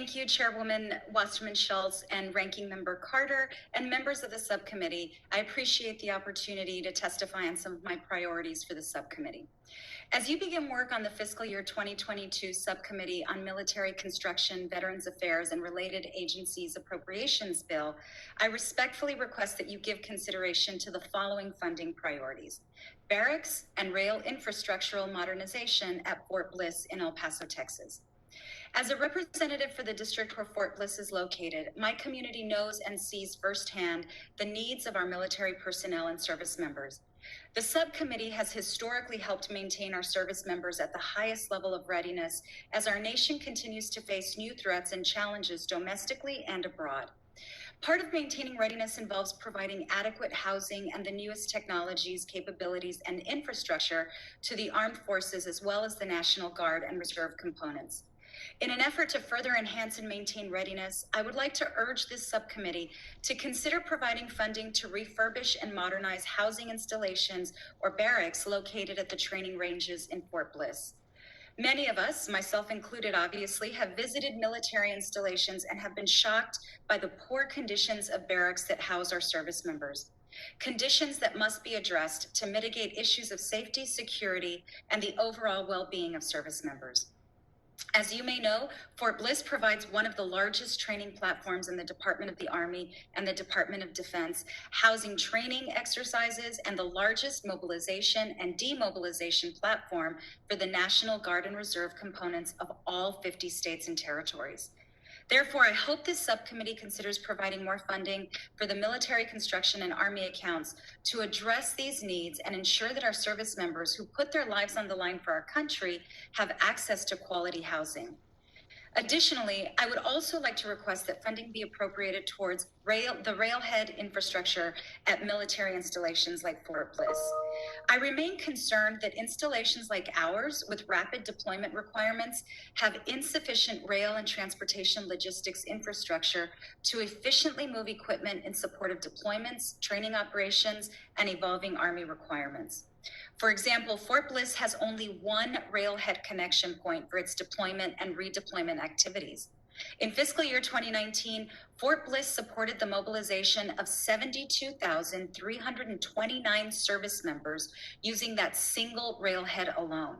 Thank you, Chairwoman Wasserman Schultz and Ranking Member Carter and members of the subcommittee. I appreciate the opportunity to testify on some of my priorities for the subcommittee. As you begin work on the fiscal year 2022 Subcommittee on Military Construction, Veterans Affairs, and Related Agencies Appropriations Bill, I respectfully request that you give consideration to the following funding priorities: barracks and rail infrastructural modernization at Fort Bliss in El Paso, Texas. As a representative for the district where Fort Bliss is located, my community knows and sees firsthand the needs of our military personnel and service members. The subcommittee has historically helped maintain our service members at the highest level of readiness as our nation continues to face new threats and challenges domestically and abroad. Part of maintaining readiness involves providing adequate housing and the newest technologies, capabilities, and infrastructure to the armed forces as well as the National Guard and Reserve components. In an effort to further enhance and maintain readiness, I would like to urge this subcommittee to consider providing funding to refurbish and modernize housing installations or barracks located at the training ranges in Fort Bliss. Many of us, myself included obviously, have visited military installations and have been shocked by the poor conditions of barracks that house our service members. Conditions that must be addressed to mitigate issues of safety, security, and the overall well-being of service members. As you may know, Fort Bliss provides one of the largest training platforms in the Department of the Army and the Department of Defense, housing training exercises and the largest mobilization and demobilization platform for the National Guard and Reserve components of all 50 states and territories. Therefore, I hope this subcommittee considers providing more funding for the military construction and Army accounts to address these needs and ensure that our service members who put their lives on the line for our country have access to quality housing. Additionally, I would also like to request that funding be appropriated towards the railhead infrastructure at military installations like Fort Bliss. I remain concerned that installations like ours with rapid deployment requirements have insufficient rail and transportation logistics infrastructure to efficiently move equipment in support of deployments, training operations, and evolving Army requirements. For example, Fort Bliss has only one railhead connection point for its deployment and redeployment activities. In fiscal year 2019, Fort Bliss supported the mobilization of 72,329 service members using that single railhead alone.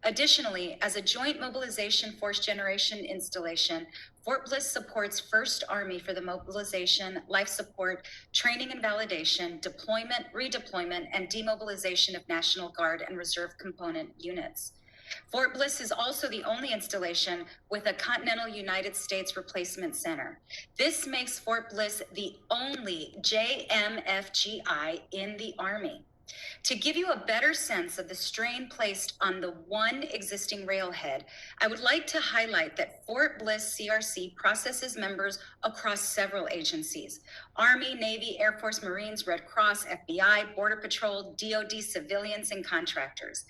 Additionally, as a joint mobilization force generation installation, Fort Bliss supports 1st Army for the mobilization, life support, training and validation, deployment, redeployment, and demobilization of National Guard and Reserve component units. Fort Bliss is also the only installation with a continental United States replacement center. This makes Fort Bliss the only JMFGI in the Army. To give you a better sense of the strain placed on the one existing railhead, I would like to highlight that Fort Bliss CRC processes members across several agencies: Army, Navy, Air Force, Marines, Red Cross, FBI, Border Patrol, DoD, civilians, and contractors.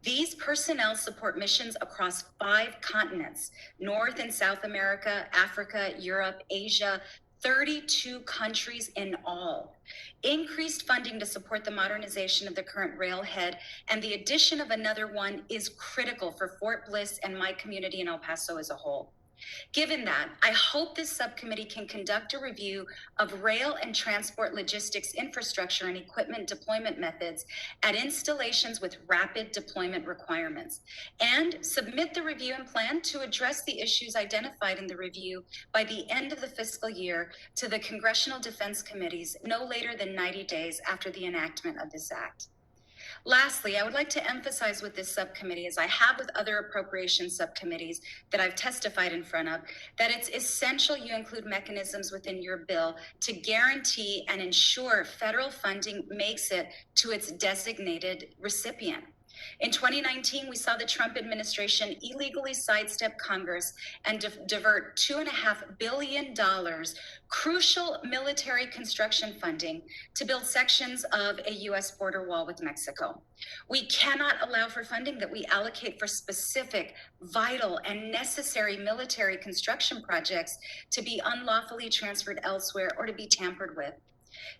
These personnel support missions across 5 continents: North and South America, Africa, Europe, Asia, 32 countries in all. Increased funding to support the modernization of the current railhead and the addition of another one is critical for Fort Bliss and my community in El Paso as a whole. Given that, I hope this subcommittee can conduct a review of rail and transport logistics infrastructure and equipment deployment methods at installations with rapid deployment requirements, and submit the review and plan to address the issues identified in the review by the end of the fiscal year to the Congressional Defense Committees no later than 90 days after the enactment of this act. Lastly, I would like to emphasize with this subcommittee, as I have with other appropriations subcommittees that I've testified in front of, that it's essential you include mechanisms within your bill to guarantee and ensure federal funding makes it to its designated recipient. In 2019, we saw the Trump administration illegally sidestep Congress and divert $2.5 billion crucial military construction funding to build sections of a U.S. border wall with Mexico. We cannot allow for funding that we allocate for specific, vital, and necessary military construction projects to be unlawfully transferred elsewhere or to be tampered with.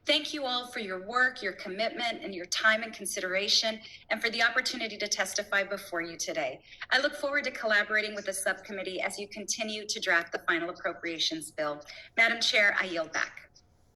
Thank you all for your work, your commitment, and your time and consideration, and for the opportunity to testify before you today. I look forward to collaborating with the subcommittee as you continue to draft the final appropriations bill. Madam Chair, I yield back.